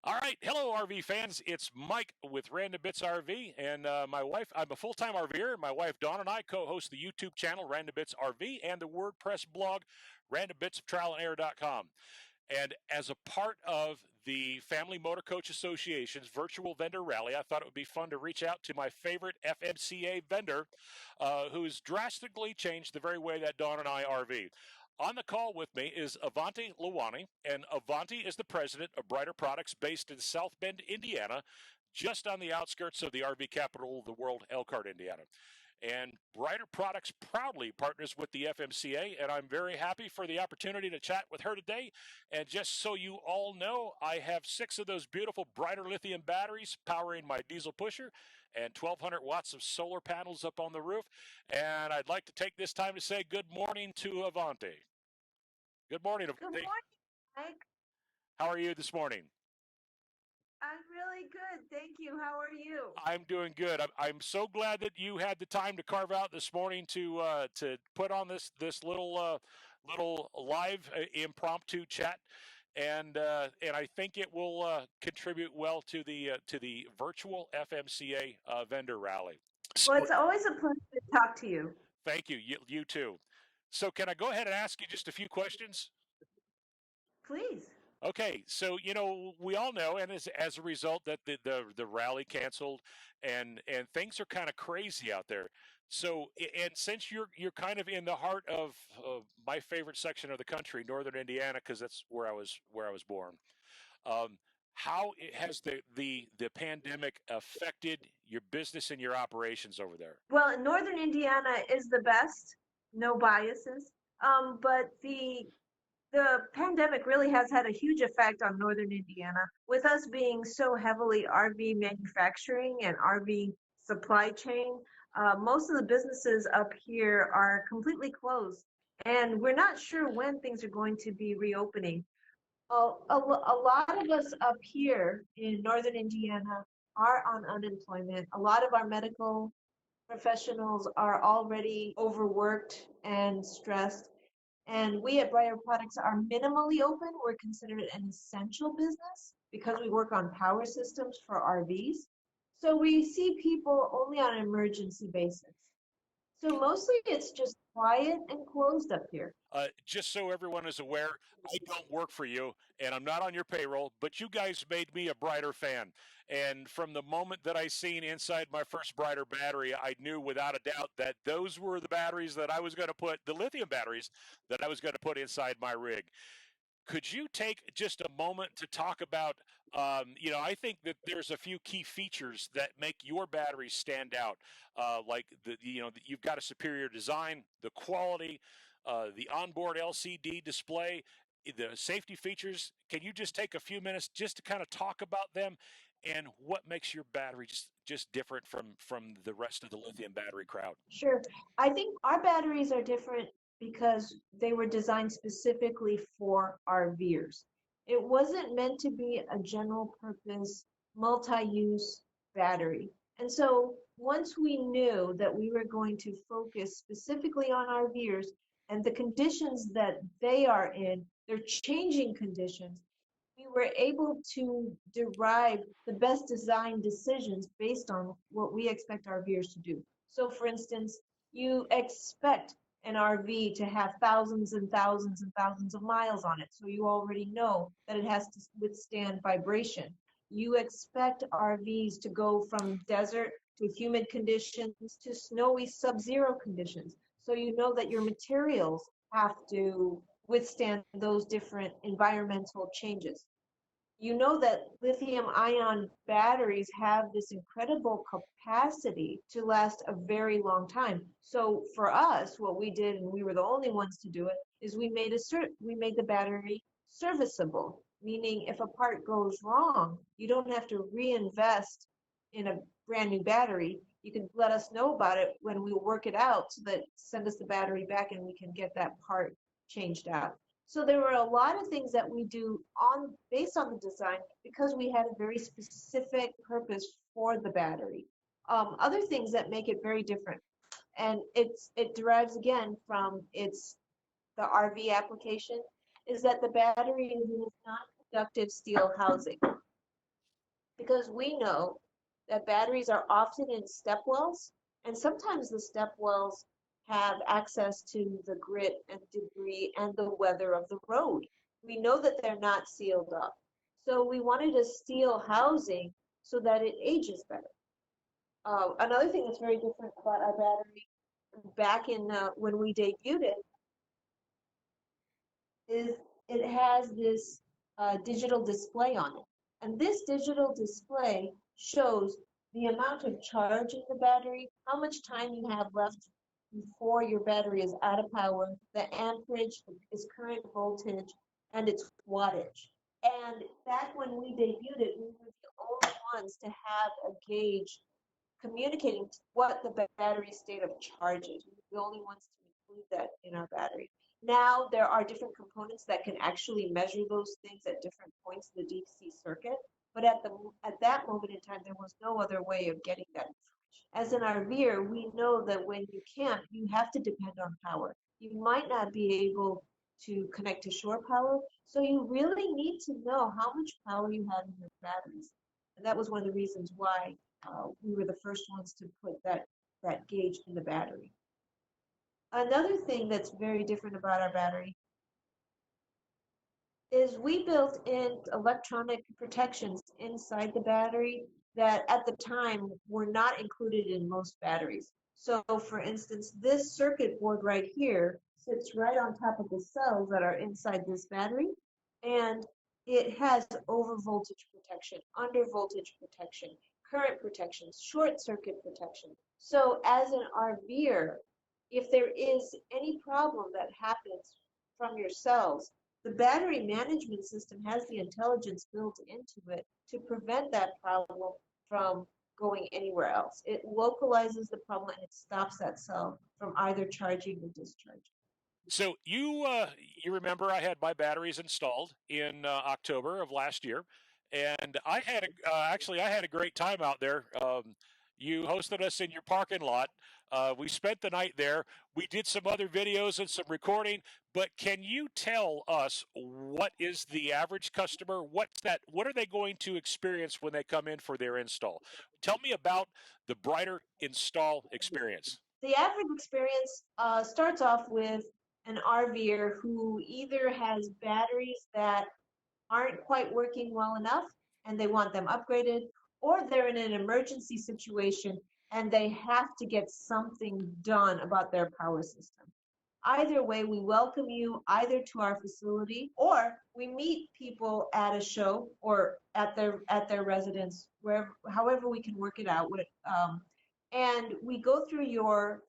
All right, hello RV fans. It's Mike with Random Bits RV, and my wife. I'm a full-time RVer. My wife Dawn and I co-host the YouTube channel Random Bits RV and the WordPress blog randombitsoftravelair.com. And as a part of the Family Motor Coach Association's virtual vendor rally, I thought it would be fun to reach out to my favorite FMCA vendor, who's drastically changed the very way that Dawn and I RV. On the call with me is Avanti Lawani, and Avanti is the president of Briter Products based in South Bend, Indiana, just on the outskirts of the RV capital of the world, Elkhart, Indiana. And Briter Products proudly partners with the FMCA, and I'm very happy for the opportunity to chat with her today. And just so you all know, I have 6 of those beautiful Briter lithium batteries powering my diesel pusher and 1,200 watts of solar panels up on the roof. And I'd like to take this time to say good morning to Avanti. Good morning, Good Avanti. morning, Mike. How are you this morning? I'm really good. Thank you. How are you? I'm doing good. I'm so glad that you had the time to carve out this morning to put on this little live impromptu chat, and I think it will contribute well to the virtual FMCA vendor rally. So, Well, it's always a pleasure to talk to you. thank you. You too. So can I go ahead and ask you just a few questions? Please. Okay, so we all know, and as a result, that the rally canceled, and things are kind of crazy out there. So, and since you're kind of in the heart of my favorite section of the country, northern Indiana, because that's where I was born. Um, how has the pandemic affected your business and your operations over there? Well, Northern Indiana is the best. No biases. But the pandemic really has had a huge effect on Northern Indiana, with us being so heavily RV manufacturing and RV supply chain. Most of the businesses up here are completely closed, and we're not sure when things are going to be reopening. A lot of us up here in Northern Indiana are on unemployment. A lot of our medical professionals are already overworked and stressed. And we at Briter Products are minimally open. We're considered an essential business because we work on power systems for RVs. So we see people only on an emergency basis. So mostly it's just quiet and closed up here. Just so everyone is aware, I don't work for you and I'm not on your payroll, but you guys made me a Briter fan. And from the moment that I seen inside my first Briter battery, I knew without a doubt that those were the batteries that I was going to put, the lithium batteries that I was going to put inside my rig. Could you take just a moment to talk about, I think that there's a few key features that make your batteries stand out, like you've got a superior design, the quality, the onboard LCD display, the safety features. Can you just take a few minutes just to kind of talk about them and what makes your battery just different from the rest of the lithium battery crowd? Sure. I think our batteries are different because they were designed specifically for RVers. It wasn't meant to be a general purpose, multi-use battery. And so once we knew that we were going to focus specifically on RVers and the conditions that they are in, they're changing conditions, we were able to derive the best design decisions based on what we expect our RVers to do. So, for instance, you expect an RV to have thousands and thousands and thousands of miles on it. So you already know that it has to withstand vibration. You expect RVs to go from desert to humid conditions to snowy sub-zero conditions. So you know that your materials have to withstand those different environmental changes. You know that lithium ion batteries have this incredible capacity to last a very long time. So for us, what we did, and we were the only ones to do it, is we made the battery serviceable, meaning if a part goes wrong, you don't have to reinvest in a brand new battery. You can let us know about it when we work it out, so that send us the battery back and we can get that part changed out. So there were a lot of things that we do based on the design because we had a very specific purpose for the battery. Other things that make it very different, and it derives again from the RV application, is that the battery is in a non-conductive steel housing. because we know that batteries are often in step wells, and sometimes the step wells have access to the grit and debris and the weather of the road. We know that they're not sealed up. So we wanted a steel housing so that it ages better. Another thing that's very different about our battery back in when we debuted it is it has this digital display on it. And this digital display shows the amount of charge in the battery, how much time you have left before your battery is out of power, the amperage, its current voltage, and its wattage. And back when we debuted it, we were the only ones to have a gauge communicating what the battery state of charge is. We're the only ones to include that in our battery. Now there are different components that can actually measure those things at different points in the DC circuit, but at that moment in time, there was no other way of getting that information. As an RVer, we know that when you camp, you have to depend on power. You might not be able to connect to shore power, so you really need to know how much power you have in your batteries. And that was one of the reasons why we were the first ones to put that gauge in the battery. Another thing that's very different about our battery is we built in electronic protections inside the battery that at the time were not included in most batteries. So for instance, this circuit board right here sits right on top of the cells that are inside this battery, and it has over voltage protection, under voltage protection, current protection, short circuit protection. So as an RVer, if there is any problem that happens from your cells, the battery management system has the intelligence built into it to prevent that problem from going anywhere else. It localizes the problem and it stops that cell from either charging or discharging. So you remember I had my batteries installed in October of last year, and I had actually I had a great time out there. You hosted us in your parking lot. We spent the night there. We did some other videos and some recording. But can you tell us what is the average customer? What's that? What are they going to experience when they come in for their install? Tell me about the Briter install experience. The average experience starts off with an RVer who either has batteries that aren't quite working well enough and they want them upgraded, or they're in an emergency situation and they have to get something done about their power system. Either way, we welcome you either to our facility or we meet people at a show or at their residence, wherever, however we can work it out. And we go through your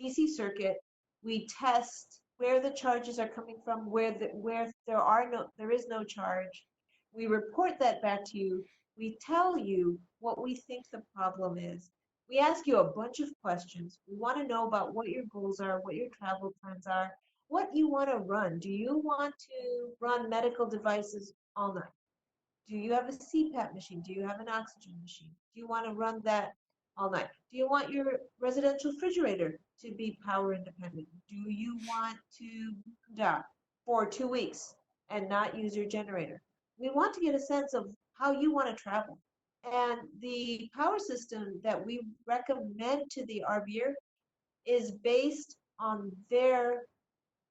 DC circuit. We test where the charges are coming from, where there is no charge. We report that back to you. We tell you what we think the problem is. We ask you a bunch of questions. We want to know about what your goals are, what your travel plans are, what you want to run. Do you want to run medical devices all night? Do you have a CPAP machine? Do you have an oxygen machine? Do you want to run that all night? Do you want your residential refrigerator to be power independent? Do you want to dock for 2 weeks and not use your generator? We want to get a sense of how you want to travel. And the power system that we recommend to the RVer is based on their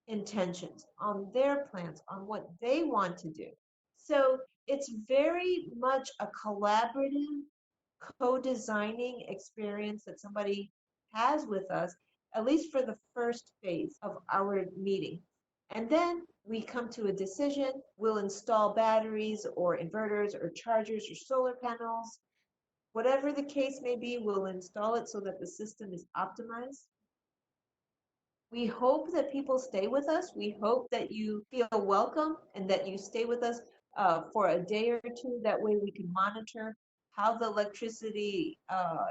intentions, on their plans, on what they want to do. So it's very much a collaborative, co-designing experience that somebody has with us, at least for the first phase of our meeting. And then we come to a decision. We'll install batteries or inverters or chargers or solar panels. Whatever the case may be, we'll install it so that the system is optimized. We hope that people stay with us. We hope that you feel welcome and that you stay with us for a day or two. That way we can monitor how the electricity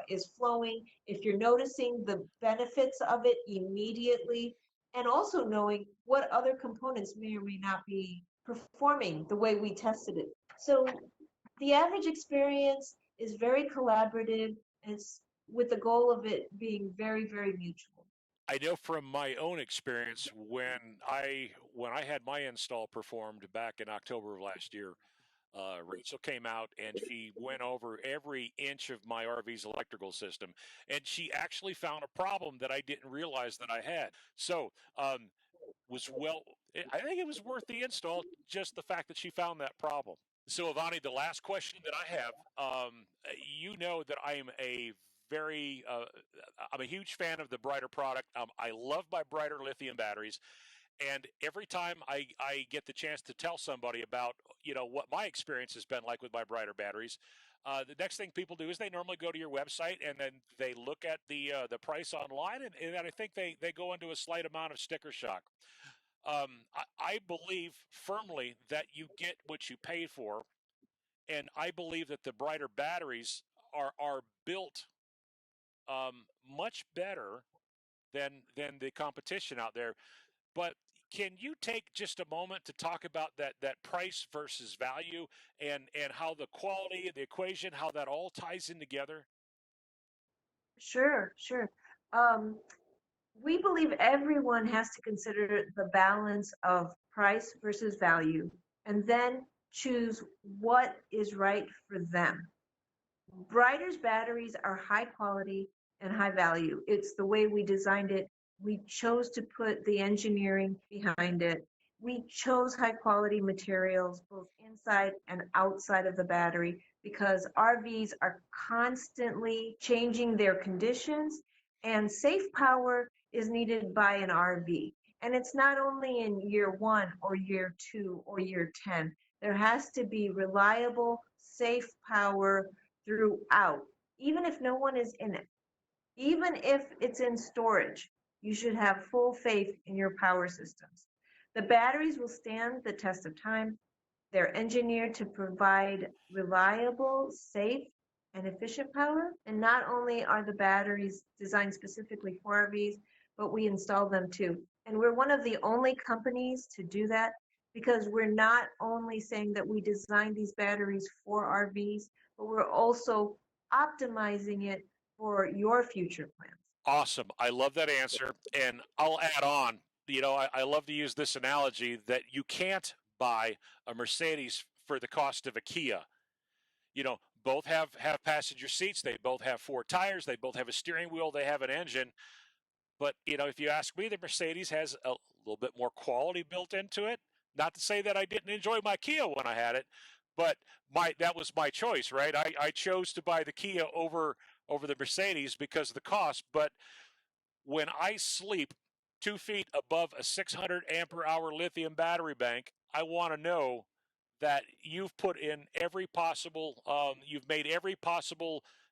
is flowing, if you're noticing the benefits of it immediately, and also knowing what other components may or may not be performing the way we tested it. So the average experience is very collaborative, and it's with the goal of it being very, very mutual. I know from my own experience when I had my install performed back in October of last year, Rachel came out and she went over every inch of my RV's electrical system, and she actually found a problem that I didn't realize that I had. So, was well, I think it was worth the install, just the fact that she found that problem. So, Avanti, the last question that I have, you know that I am I'm a huge fan of the Briter product. I love my Briter lithium batteries. And every time I get the chance to tell somebody about, what my experience has been like with my Briter batteries, the next thing people do is they normally go to your website and then they look at the price online, and I think they go into a slight amount of sticker shock. I believe firmly that you get what you pay for, and I believe that the Briter batteries are built much better than the competition out there. But can you take just a moment to talk about that price versus value, and how the quality, the equation, how that all ties in together? Sure, sure. Um, we believe everyone has to consider the balance of price versus value and then choose what is right for them. Briter's batteries are high quality and high value. It's the way we designed it. We chose to put the engineering behind it. We chose high quality materials both inside and outside of the battery because RVs are constantly changing their conditions, and safe power is needed by an RV. And it's not only in year 1 or year 2 or year 10. There has to be reliable, safe power throughout, even if no one is in it. Even if it's in storage, you should have full faith in your power systems. The batteries will stand the test of time. They're engineered to provide reliable, safe, and efficient power. And not only are the batteries designed specifically for RVs, but we install them too. And we're one of the only companies to do that because we're not only saying that we designed these batteries for RVs, but we're also optimizing it for your future plans. Awesome. I love that answer. And I'll add on, I love to use this analogy that you can't buy a Mercedes for the cost of a Kia. Both have passenger seats, they both have four tires, they both have a steering wheel, they have an engine. But, if you ask me, the Mercedes has a little bit more quality built into it. Not to say that I didn't enjoy my Kia when I had it, but that was my choice, right? I chose to buy the Kia over the Mercedes because of the cost. But when I sleep 2 feet above a 600 ampere hour lithium battery bank, I want to know that you've made every possible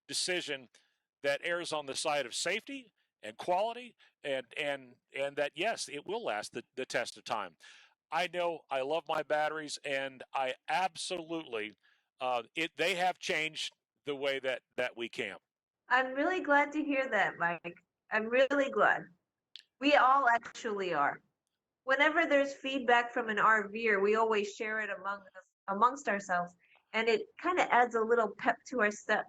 decision that errs on the side of safety and quality, and that yes, it will last the test of time. I know I love my batteries, and I absolutely they have changed the way that we camp. I'm really glad to hear that, Mike. I'm really glad. We all actually are. Whenever there's feedback from an RVer, we always share it amongst ourselves, and it kind of adds a little pep to our step.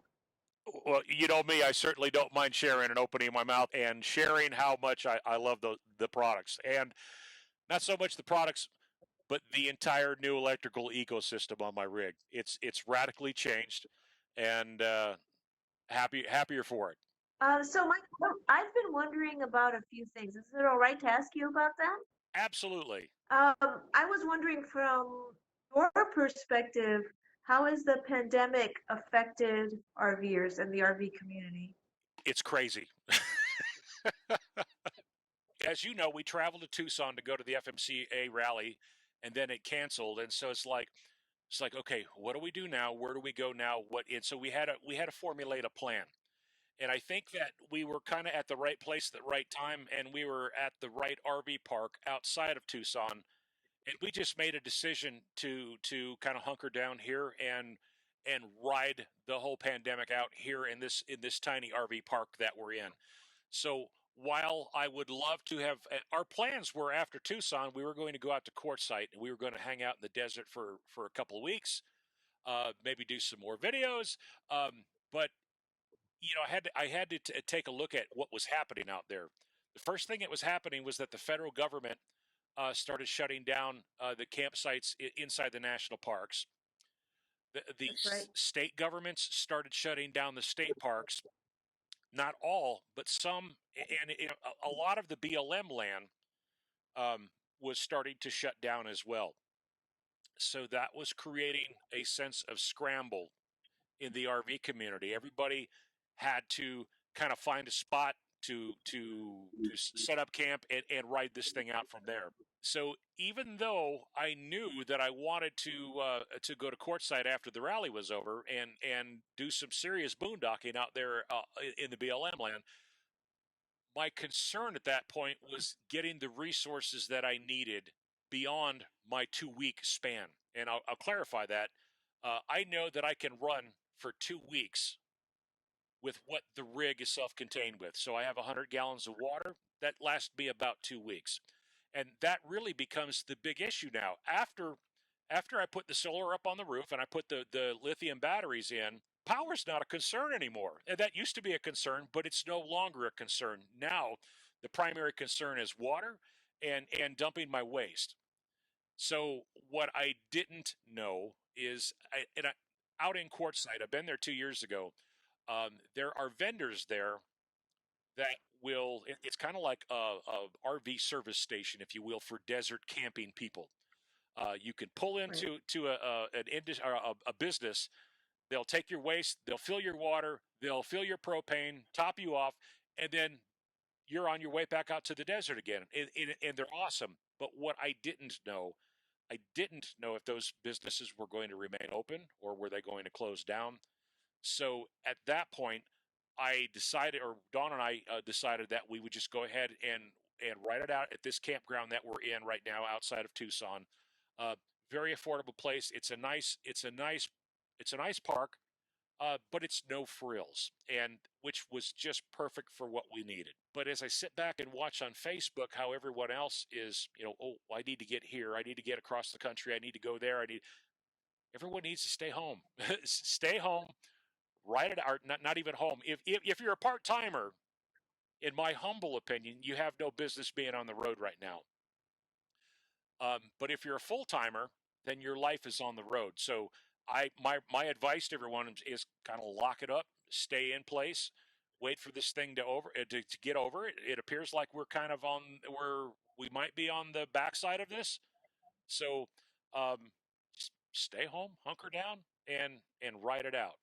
Well, you know me, I certainly don't mind sharing and opening my mouth and sharing how much I love the products. And not so much the products, but the entire new electrical ecosystem on my rig. It's radically changed, and happier for it. So, Mike, I've been wondering about a few things. Is it all right to ask you about that? Absolutely. I was wondering from your perspective, how has the pandemic affected RVers and the RV community? It's crazy. As you know, we traveled to Tucson to go to the FMCA rally, and then it canceled. And so it's like, okay, what do we do now? Where do we go now? And so we had to formulate a plan. And I think that we were kind of at the right place at the right time, and we were at the right RV park outside of Tucson, and we just made a decision to kind of hunker down here and ride the whole pandemic out here in this tiny RV park that we're in. So while I would love to have, our plans were after Tucson, we were going to go out to Quartzsite and we were going to hang out in the desert for a couple of weeks, maybe do some more videos. But I had to take a look at what was happening out there. The first thing that was happening was that the federal government started shutting down the campsites inside the national parks. the That's right. state governments started shutting down the state parks. Not all, but some, and a lot of the BLM land um, was starting to shut down as well. So that was creating a sense of scramble in the RV community. Everybody had to kind of find a spot to set up camp and ride this thing out from there. So even though I knew that I wanted to go to courtside after the rally was over and do some serious boondocking out there in the BLM land, my concern at that point was getting the resources that I needed beyond my 2 week span. And I'll clarify that. I know that I can run for 2 weeks with what the rig is self-contained with. So I have 100 gallons of water that lasts me about 2 weeks, and that really becomes the big issue now. After I put the solar up on the roof and I put the lithium batteries in, power's not a concern anymore. And that used to be a concern, but it's no longer a concern now. The primary concern is water and dumping my waste. So what I didn't know is, out in Quartzsite, I've been there 2 years ago. There are vendors there that will. It's kind of like a RV service station, if you will, for desert camping people. You can pull Right. into an industry or a business. They'll take your waste, they'll fill your water, they'll fill your propane, top you off, and then you're on your way back out to the desert again. And they're awesome. But what I didn't know if those businesses were going to remain open or were they going to close down. So at that point, I decided, or Dawn and I decided that we would just go ahead and write it out at this campground that we're in right now outside of Tucson. Uh, Very affordable place. It's a nice park, but it's no frills, and which was just perfect for what we needed. But as I sit back and watch on Facebook how everyone else is, oh, I need to get here, I need to get across the country, I need to go there, everyone needs to stay home, stay home, write it out. Not even home. If you're a part timer, in my humble opinion, you have no business being on the road right now. But if you're a full timer, then your life is on the road. So my advice to everyone is kind of lock it up, stay in place, wait for this thing to get over it. It appears like we might be on the backside of this. So um, stay home, hunker down, and ride it out.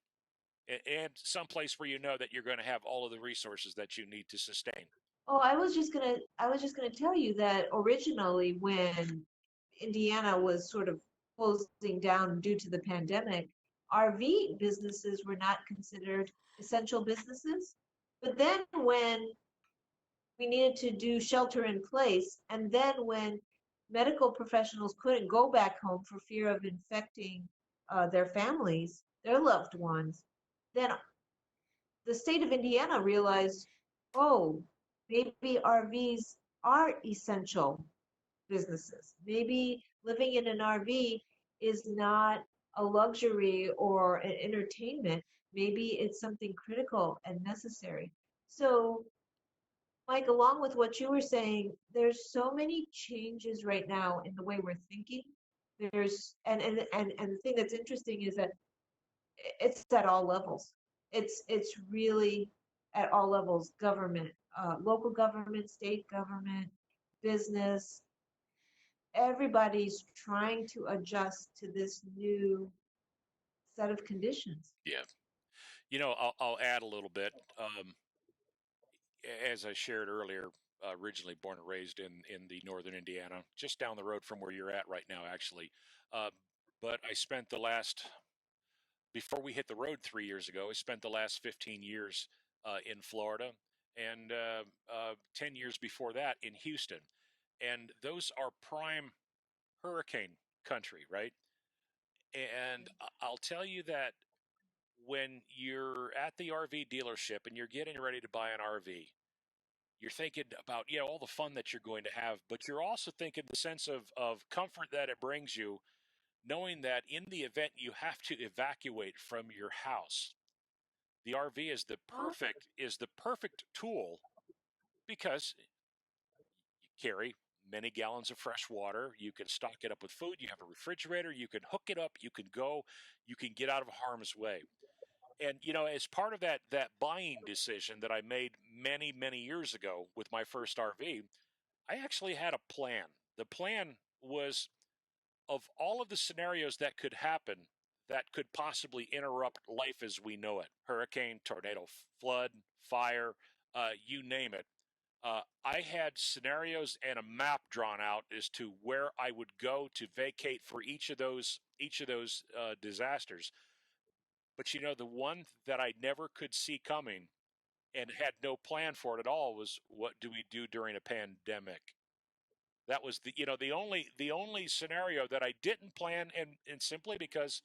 And someplace where you know that you're going to have all of the resources that you need to sustain. Oh, I was just gonna tell you that originally when Indiana was sort of closing down due to the pandemic, RV businesses were not considered essential businesses. But then when we needed to do shelter in place, and then when medical professionals couldn't go back home for fear of infecting their families, their loved ones, then the state of Indiana realized, oh, maybe RVs are essential businesses. Maybe living in an RV is not a luxury or an entertainment. Maybe it's something critical and necessary. So, Mike, along with what you were saying, there's so many changes right now in the way we're thinking. There's and the thing that's interesting is that it's at all levels. It's really at all levels, government, local government, state government, business. Everybody's trying to adjust to this new set of conditions. Yeah. I'll add a little bit. As I shared earlier, originally born and raised in the northern Indiana, just down the road from where you're at right now, actually. Uh, but I spent before we hit the road 3 years ago, I spent the last 15 years in Florida and 10 years before that in Houston. And those are prime hurricane country, right? And I'll tell you that when you're at the RV dealership and you're getting ready to buy an RV, you're thinking about all the fun that you're going to have, but you're also thinking the sense of comfort that it brings you, knowing that in the event you have to evacuate from your house, the RV Oh, is the perfect tool because you carry many gallons of fresh water. You can stock it up with food. You have a refrigerator. You can hook it up. You can go. You can get out of harm's way. And as part of that buying decision that I made many years ago with my first RV, I actually had a plan. The plan was, of all of the scenarios that could happen that could possibly interrupt life as we know it, hurricane, tornado, flood, fire, you name it. I had scenarios and a map drawn out as to where I would go to vacate for each of those disasters. But the one that I never could see coming and had no plan for it at all was, what do we do during a pandemic? That was the only scenario that I didn't plan, and simply because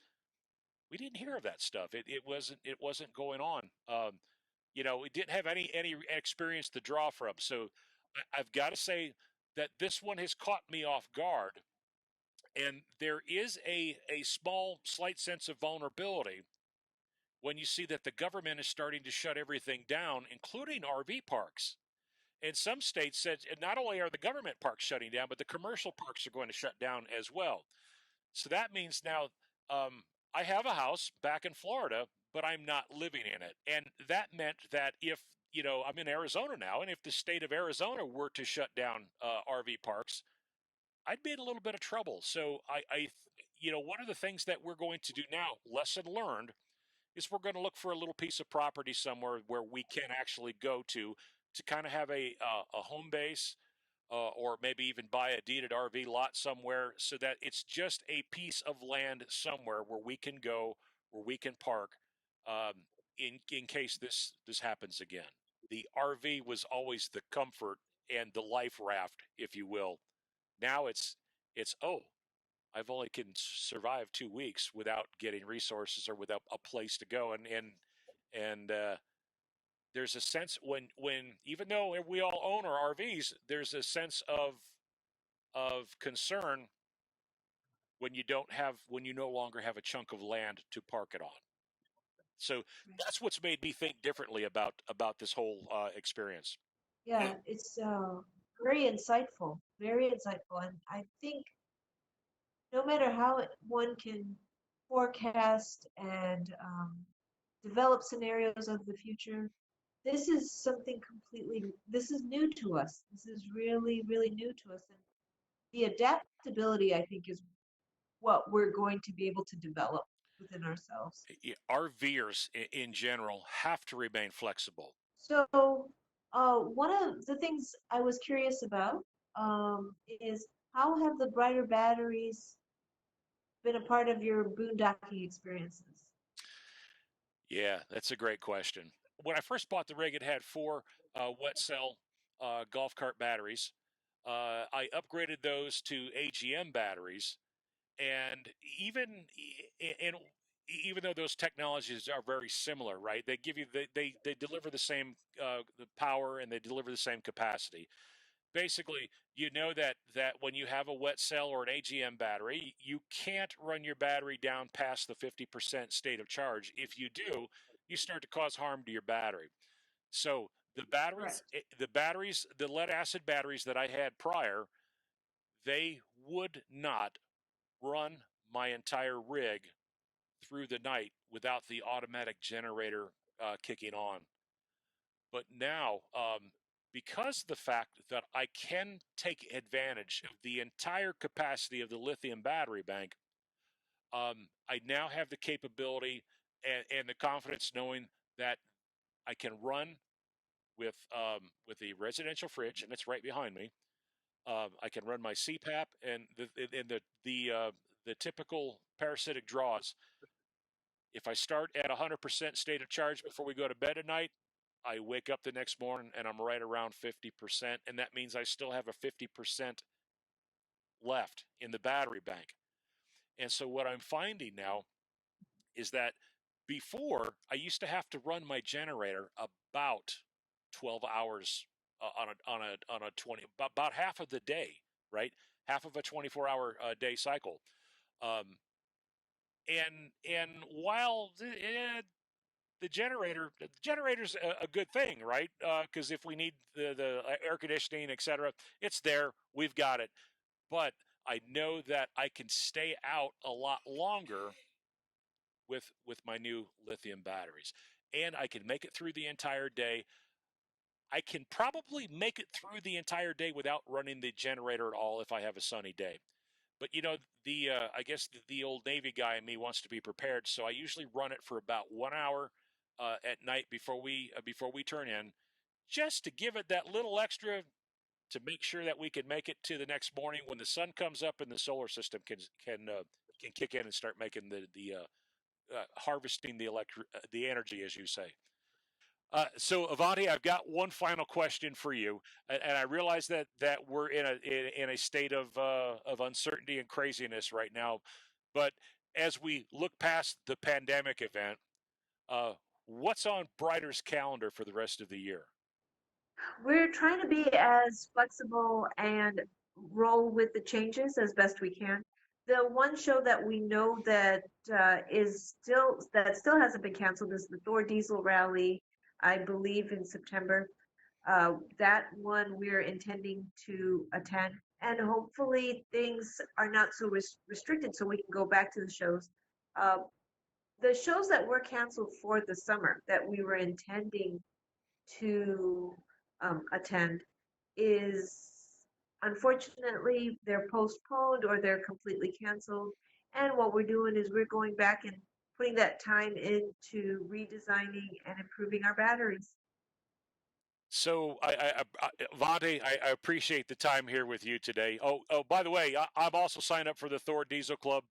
we didn't hear of that stuff. It wasn't going on. We didn't have any experience to draw from. So I've got to say that this one has caught me off guard, and there is a small, slight sense of vulnerability when you see that the government is starting to shut everything down, including RV parks. And some states said not only are the government parks shutting down, but the commercial parks are going to shut down as well. So that means now, um, I have a house back in Florida, but I'm not living in it. And that meant that if, I'm in Arizona now, and if the state of Arizona were to shut down RV parks, I'd be in a little bit of trouble. So one of the things that we're going to do now, lesson learned, is we're going to look for a little piece of property somewhere where we can actually go to kind of have a home base, or maybe even buy a deeded RV lot somewhere, so that it's just a piece of land somewhere where we can go, where we can park, um, in case this happens again. The RV was always the comfort and the life raft, if you will. Now it's oh, I've only can survive 2 weeks without getting resources or without a place to go, and there's a sense when even though we all own our RVs, there's a sense of concern when you no longer have a chunk of land to park it on. So that's what's made me think differently about this whole experience. Yeah, it's very insightful, very insightful. And I think no matter how one can forecast and develop scenarios of the future, this is something this is new to us. This is really new to us. And the adaptability, I think, is what we're going to be able to develop within ourselves. RVers in general have to remain flexible. So, one of the things I was curious about is how have the Briter batteries been a part of your boondocking experiences? Yeah, that's a great question. When I first bought the rig, it had four wet cell golf cart batteries. I upgraded those to AGM batteries, and and even though those technologies are very similar, right? They give you they deliver the same the power, and they deliver the same capacity. Basically, that when you have a wet cell or an AGM battery, you can't run your battery down past the 50% state of charge. If you do, you start to cause harm to your battery. So Correct. the lead acid batteries that I had prior, they would not run my entire rig through the night without the automatic generator kicking on. But now, because of the fact that I can take advantage of the entire capacity of the lithium battery bank, I now have the capability and the confidence knowing that I can run with the residential fridge, and it's right behind me. I can run my CPAP and the typical parasitic draws. If I start at 100% state of charge before we go to bed at night, I wake up the next morning and I'm right around 50%. And that means I still have a 50% left in the battery bank. And so what I'm finding now is that before I used to have to run my generator about 12 hours on a 20, about half of the day, right? Half of a 24-hour day cycle. Um, and while the generator's a good thing, right? Because if we need the air conditioning, etc., it's there. We've got it. But I know that I can stay out a lot longer with my new lithium batteries, and I can make it through the entire day. I can probably make it through the entire day without running the generator at all if I have a sunny day. But the I guess the old Navy guy in me wants to be prepared, so I usually run it for about 1 hour at night before we turn in, just to give it that little extra to make sure that we can make it to the next morning when the sun comes up and the solar system can kick in and start making the harvesting the energy, as you say. So Avanti, I've got one final question for you, and I realize that we're in a state of uncertainty and craziness right now, but as we look past the pandemic event, uh, what's on Briter's calendar for the rest of the year? We're trying to be as flexible and roll with the changes as best we can. The one show that we know that still hasn't been canceled is the Thor Diesel Rally, I believe in September. That one we're intending to attend, and hopefully things are not so restricted, so we can go back to the shows. Uh, the shows that were canceled for the summer that we were intending to attend is unfortunately they're postponed or they're completely canceled. And what we're doing is we're going back and putting that time into redesigning and improving our batteries. So, Vontae, I appreciate the time here with you today. Oh, by the way, I'm also signed up for the Thor Diesel Club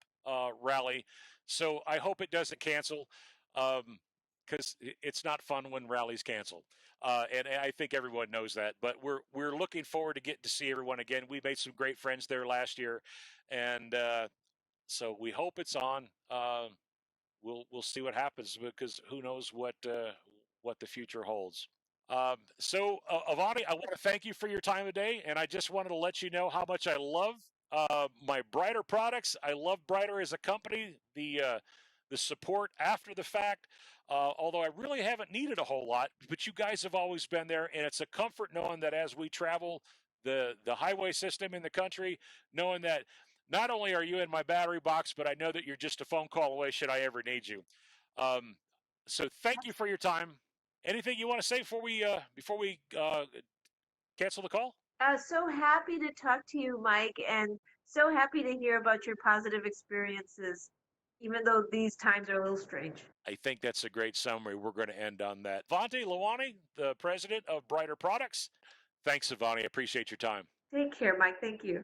rally, so I hope it doesn't cancel, because it's not fun when rallies cancel, and I think everyone knows that. But we're looking forward to getting to see everyone again. We made some great friends there last year, and so we hope it's on. We'll see what happens because who knows what the future holds. Avanti, I want to thank you for your time today, and I just wanted to let you know how much I love my Briter products. I love Briter as a company, the support after the fact. Although I really haven't needed a whole lot, but you guys have always been there, and it's a comfort knowing that as we travel the highway system in the country, knowing that not only are you in my battery box, but I know that you're just a phone call away should I ever need you. Um, so thank you for your time. Anything you want to say before we cancel the call? So happy to talk to you, Mike, and so happy to hear about your positive experiences, even though these times are a little strange. I think that's a great summary. We're going to end on that. Avanti Lawani, the president of Briter Products. Thanks, Avanti. I appreciate your time. Take care, Mike. Thank you.